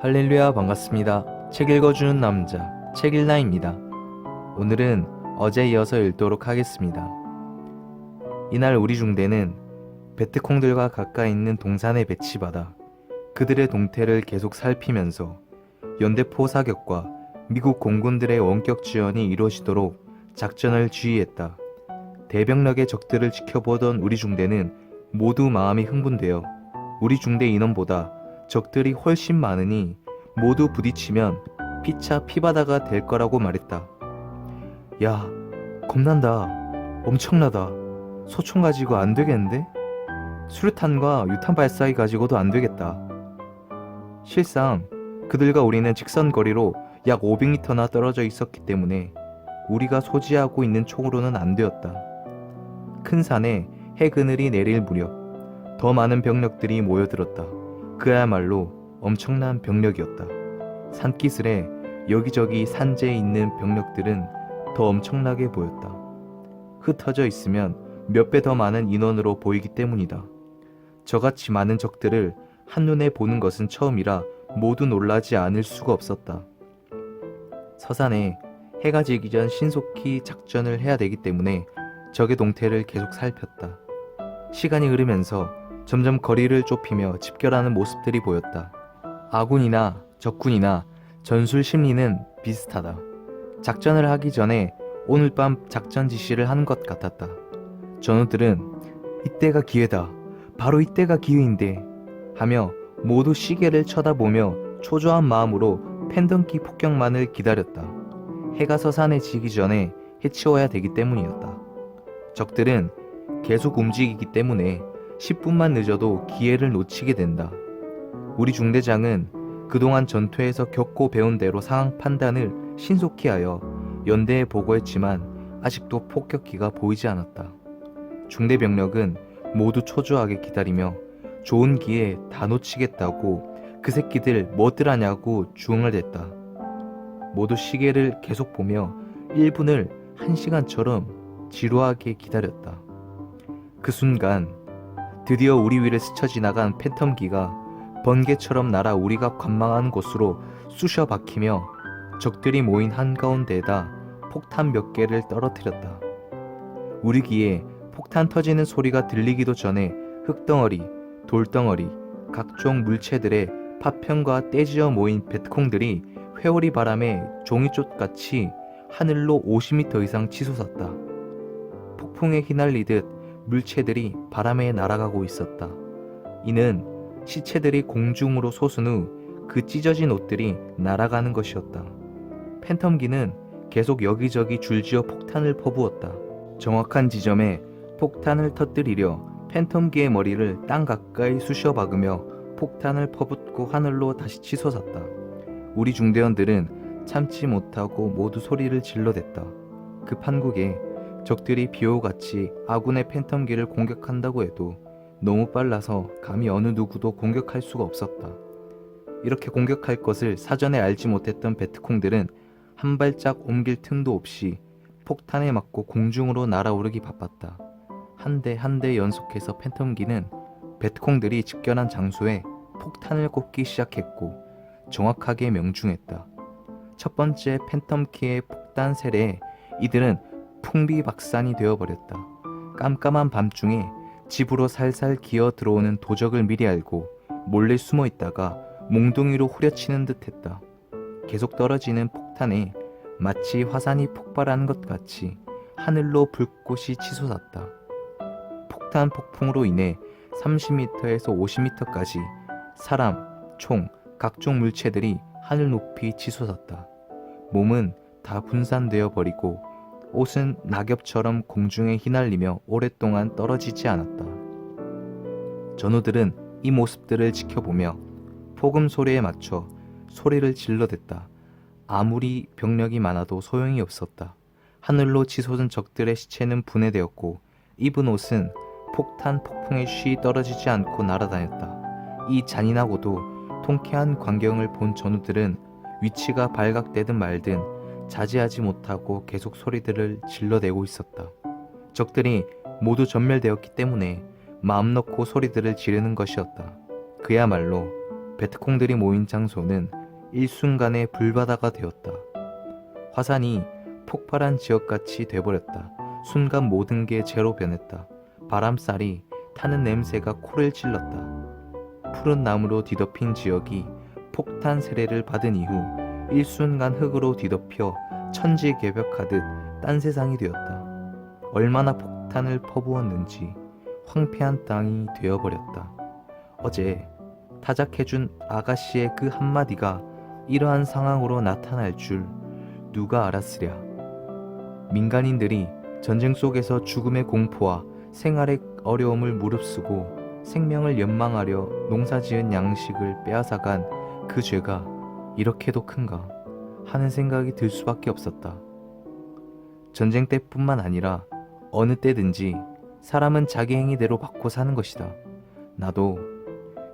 할렐루야 반갑습니다. 책 읽어주는 남자 책일나입니다. 오늘은 어제 이어서 읽도록 하겠습니다. 이날 우리 중대는 베트콩들과 가까이 있는 동산에 배치받아 그들의 동태를 계속 살피면서 연대포 사격과 미국 공군들의 원격 지원이 이루어지도록 작전을 지휘했다. 대병력의 적들을 지켜보던 우리 중대는 모두 마음이 흥분되어 우리 중대 인원보다 적들이 훨씬 많으니 모두 부딪히면 피차 피바다가 될 거라고 말했다. 야, 겁난다. 엄청나다. 소총 가지고 안 되겠는데? 수류탄과 유탄 발사기 가지고도 안 되겠다. 실상 그들과 우리는 직선거리로 약 500m나 떨어져 있었기 때문에 우리가 소지하고 있는 총으로는 안 되었다. 큰 산에 해그늘이 내릴 무렵 더 많은 병력들이 모여들었다. 그야말로 엄청난 병력이었다. 산기슭에 여기저기 산재에 있는 병력들은 더 엄청나게 보였다. 흩어져 있으면 몇 배 더 많은 인원으로 보이기 때문이다. 저같이 많은 적들을 한눈에 보는 것은 처음이라 모두 놀라지 않을 수가 없었다. 서산에 해가 지기 전 신속히 작전을 해야 되기 때문에 적의 동태를 계속 살폈다. 시간이 흐르면서 점점 거리를 좁히며 집결하는 모습들이 보였다. 아군이나 적군이나 전술 심리는 비슷하다. 작전을 하기 전에 오늘 밤 작전 지시를 하는 것 같았다. 전우들은 이때가 기회다. 바로 이때가 기회인데 하며 모두 시계를 쳐다보며 초조한 마음으로 펜던키 폭격만을 기다렸다. 해가 서산에 지기 전에 해치워야 되기 때문이었다. 적들은 계속 움직이기 때문에 10분만 늦어도 기회를 놓치게 된다. 우리 중대장은 그동안 전투에서 겪고 배운 대로 상황 판단을 신속히 하여 연대에 보고했지만 아직도 폭격기가 보이지 않았다. 중대 병력은 모두 초조하게 기다리며 좋은 기회 다 놓치겠다고 그 새끼들 뭐들 하냐고 주응을 댔다. 모두 시계를 계속 보며 1분을 1시간처럼 지루하게 기다렸다. 그 순간 드디어 우리 위를 스쳐 지나간 팬텀기가 번개처럼 날아 우리가 관망하는 곳으로 쑤셔 박히며 적들이 모인 한가운데에다 폭탄 몇 개를 떨어뜨렸다. 우리 귀에 폭탄 터지는 소리가 들리기도 전에 흙덩어리, 돌덩어리, 각종 물체들의 파편과 떼지어 모인 베트콩들이 회오리 바람에 종이쪽같이 하늘로 50m 이상 치솟았다. 폭풍에 휘날리듯 물체들이 바람에 날아가고 있었다. 이는 시체들이 공중으로 솟은 후 그 찢어진 옷들이 날아가는 것이었다. 팬텀기는 계속 여기저기 줄지어 폭탄을 퍼부었다. 정확한 지점에 폭탄을 터뜨리려 팬텀기의 머리를 땅 가까이 쑤셔 박으며 폭탄을 퍼붓고 하늘로 다시 치솟았다. 우리 중대원들은 참지 못하고 모두 소리를 질러댔다. 그 판국에 적들이 비호같이 아군의 팬텀기를 공격한다고 해도 너무 빨라서 감히 어느 누구도 공격할 수가 없었다. 이렇게 공격할 것을 사전에 알지 못했던 베트콩들은 한 발짝 옮길 틈도 없이 폭탄에 맞고 공중으로 날아오르기 바빴다. 한 대 한 대 연속해서 팬텀기는 베트콩들이 집결한 장소에 폭탄을 꽂기 시작했고 정확하게 명중했다. 첫 번째 팬텀키의 폭탄 세례에 이들은 풍비박산이 되어버렸다. 깜깜한 밤중에 집으로 살살 기어 들어오는 도적을 미리 알고 몰래 숨어 있다가 몽둥이로 후려치는 듯 했다. 계속 떨어지는 폭탄에 마치 화산이 폭발하는 것 같이 하늘로 불꽃이 치솟았다. 폭탄 폭풍으로 인해 30m에서 50m까지 사람, 총, 각종 물체들이 하늘 높이 치솟았다. 몸은 다 분산되어 버리고 옷은 낙엽처럼 공중에 휘날리며 오랫동안 떨어지지 않았다. 전우들은 이 모습들을 지켜보며 폭음 소리에 맞춰 소리를 질러댔다. 아무리 병력이 많아도 소용이 없었다. 하늘로 치솟은 적들의 시체는 분해되었고 입은 옷은 폭탄 폭풍에 쉬 떨어지지 않고 날아다녔다. 이 잔인하고도 통쾌한 광경을 본 전우들은 위치가 발각되든 말든 자제하지 못하고 계속 소리들을 질러대고 있었다. 적들이 모두 전멸되었기 때문에 마음 놓고 소리들을 지르는 것이었다. 그야말로 베트콩들이 모인 장소는 일순간에 불바다가 되었다. 화산이 폭발한 지역같이 돼버렸다. 순간 모든 게 재로 변했다. 바람살이 타는 냄새가 코를 찔렀다. 푸른 나무로 뒤덮인 지역이 폭탄 세례를 받은 이후 일순간 흙으로 뒤덮여 천지개벽하듯 딴 세상이 되었다. 얼마나 폭탄을 퍼부었는지 황폐한 땅이 되어버렸다. 어제 타작해준 아가씨의 그 한마디가 이러한 상황으로 나타날 줄 누가 알았으랴. 민간인들이 전쟁 속에서 죽음의 공포와 생활의 어려움을 무릅쓰고 생명을 연망하려 농사지은 양식을 빼앗아간 그 죄가 이렇게도 큰가 하는 생각이 들 수밖에 없었다. 전쟁 때뿐만 아니라 어느 때든지 사람은 자기 행위대로 받고 사는 것이다. 나도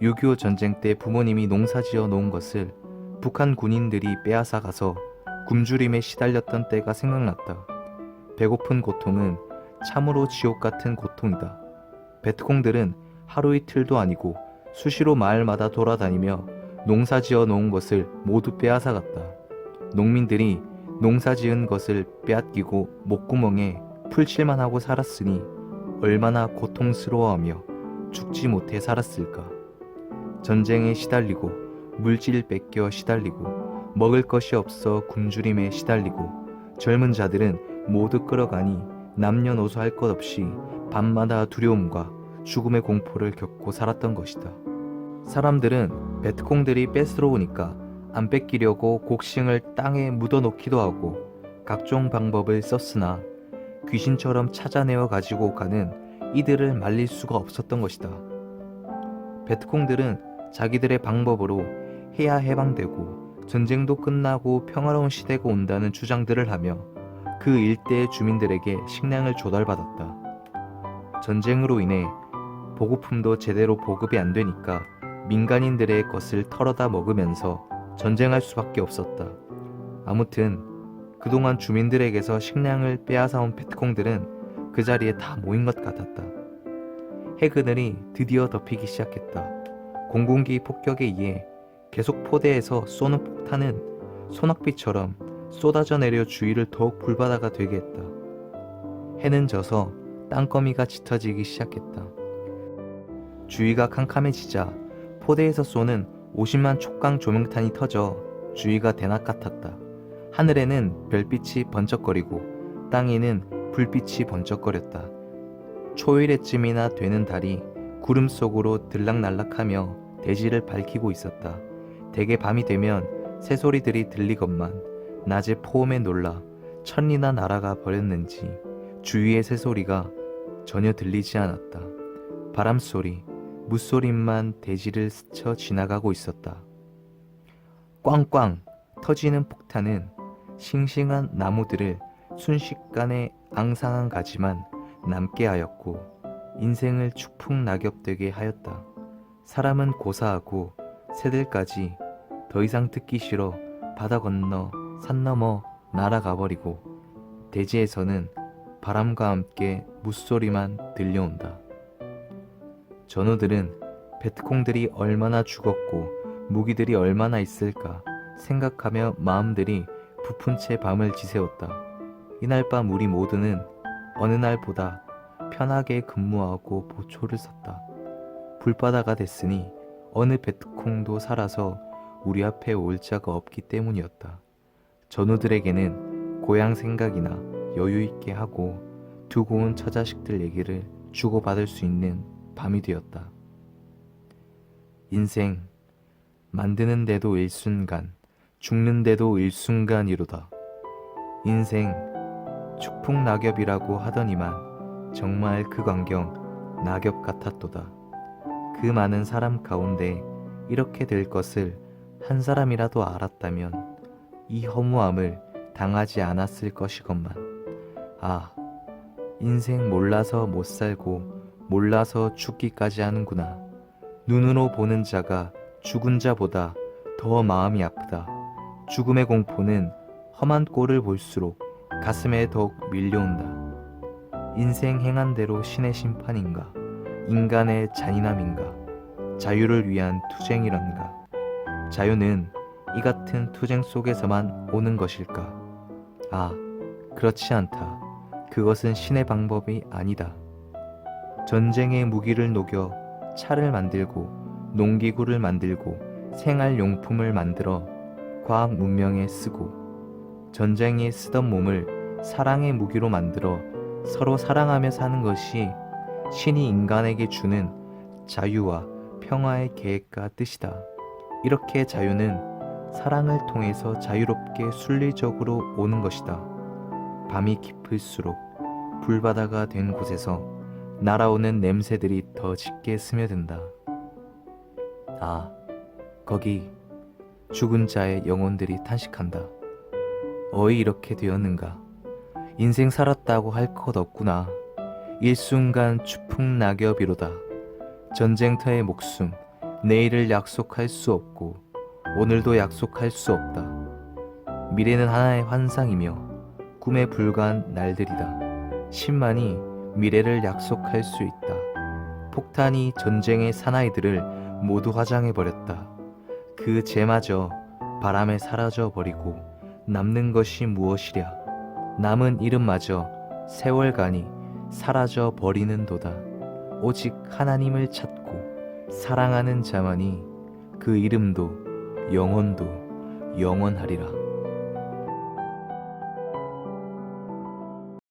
6.25 전쟁 때 부모님이 농사지어 놓은 것을 북한 군인들이 빼앗아 가서 굶주림에 시달렸던 때가 생각났다. 배고픈 고통은 참으로 지옥 같은 고통이다. 베트콩들은 하루 이틀도 아니고 수시로 마을마다 돌아다니며 농사지어 놓은 것을 모두 빼앗아 갔다. 농민들이 농사지은 것을 빼앗기고 목구멍에 풀칠만 하고 살았으니 얼마나 고통스러워하며 죽지 못해 살았을까. 전쟁에 시달리고 물질 뺏겨 시달리고 먹을 것이 없어 굶주림에 시달리고 젊은 자들은 모두 끌어가니 남녀노소 할 것 없이 밤마다 두려움과 죽음의 공포를 겪고 살았던 것이다. 사람들은 베트콩들이 뺏으러 오니까 안 뺏기려고 곡식을 땅에 묻어놓기도 하고 각종 방법을 썼으나 귀신처럼 찾아내어 가지고 가는 이들을 말릴 수가 없었던 것이다. 베트콩들은 자기들의 방법으로 해야 해방되고 전쟁도 끝나고 평화로운 시대가 온다는 주장들을 하며 그 일대의 주민들에게 식량을 조달받았다. 전쟁으로 인해 보급품도 제대로 보급이 안 되니까 민간인들의 것을 털어다 먹으면서 전쟁할 수밖에 없었다. 아무튼 그동안 주민들에게서 식량을 빼앗아온 베트콩들은 그 자리에 다 모인 것 같았다. 해그늘이 드디어 덮이기 시작했다. 공군기 폭격에 의해 계속 포대에서 쏘는 폭탄은 소낙비처럼 쏟아져 내려 주위를 더욱 불바다가 되게 했다. 해는 져서 땅거미가 짙어지기 시작했다. 주위가 캄캄해지자 포대에서 쏘는 50만 촉강 조명탄이 터져 주위가 대낮 같았다. 하늘에는 별빛이 번쩍거리고 땅에는 불빛이 번쩍거렸다. 초일에쯤이나 되는 달이 구름 속으로 들락날락하며 대지를 밝히고 있었다. 대개 밤이 되면 새소리들이 들리건만 낮에 포음에 놀라 천리나 날아가 버렸는지 주위의 새소리가 전혀 들리지 않았다. 바람소리, 무소리만 대지를 스쳐 지나가고 있었다. 꽝꽝 터지는 폭탄은 싱싱한 나무들을 순식간에 앙상한 가지만 남게 하였고 인생을 축풍낙엽되게 하였다. 사람은 고사하고 새들까지 더 이상 듣기 싫어 바다 건너 산 너머 날아가 버리고 대지에서는 바람과 함께 무소리만 들려온다. 전우들은 베트콩들이 얼마나 죽었고 무기들이 얼마나 있을까 생각하며 마음들이 부푼 채 밤을 지새웠다. 이날 밤 우리 모두는 어느 날보다 편하게 근무하고 보초를 섰다. 불바다가 됐으니 어느 베트콩도 살아서 우리 앞에 올 자가 없기 때문이었다. 전우들에게는 고향 생각이나 여유 있게 하고 두고 온 처자식들 얘기를 주고받을 수 있는 밤이 되었다. 인생 만드는데도 일순간, 죽는데도 일순간이로다. 인생 축풍낙엽이라고 하더니만 정말 그 광경 낙엽 같았도다. 그 많은 사람 가운데 이렇게 될 것을 한 사람이라도 알았다면 이 허무함을 당하지 않았을 것이건만. 아, 인생 몰라서 못 살고 몰라서 죽기까지 하는구나. 눈으로 보는 자가 죽은 자보다 더 마음이 아프다. 죽음의 공포는 험한 꼴을 볼수록 가슴에 더욱 밀려온다. 인생 행한 대로 신의 심판인가? 인간의 잔인함인가? 자유를 위한 투쟁이란가? 자유는 이 같은 투쟁 속에서만 오는 것일까? 아, 그렇지 않다. 그것은 신의 방법이 아니다. 전쟁의 무기를 녹여 차를 만들고 농기구를 만들고 생활용품을 만들어 과학 문명에 쓰고 전쟁에 쓰던 몸을 사랑의 무기로 만들어 서로 사랑하며 사는 것이 신이 인간에게 주는 자유와 평화의 계획과 뜻이다. 이렇게 자유는 사랑을 통해서 자유롭게 순리적으로 오는 것이다. 밤이 깊을수록 불바다가 된 곳에서 날아오는 냄새들이 더 짙게 스며든다. 아, 거기 죽은 자의 영혼들이 탄식한다. 어이 이렇게 되었는가? 인생 살았다고 할 것 없구나. 일순간 추풍 낙엽이로다. 전쟁터의 목숨, 내일을 약속할 수 없고 오늘도 약속할 수 없다. 미래는 하나의 환상이며 꿈에 불과한 날들이다. 신만이 미래를 약속할 수 있다. 폭탄이 전쟁의 사나이들을 모두 화장해버렸다. 그 재마저 바람에 사라져버리고 남는 것이 무엇이랴. 남은 이름마저 세월간이 사라져버리는도다. 오직 하나님을 찾고 사랑하는 자만이 그 이름도 영혼도 영원하리라.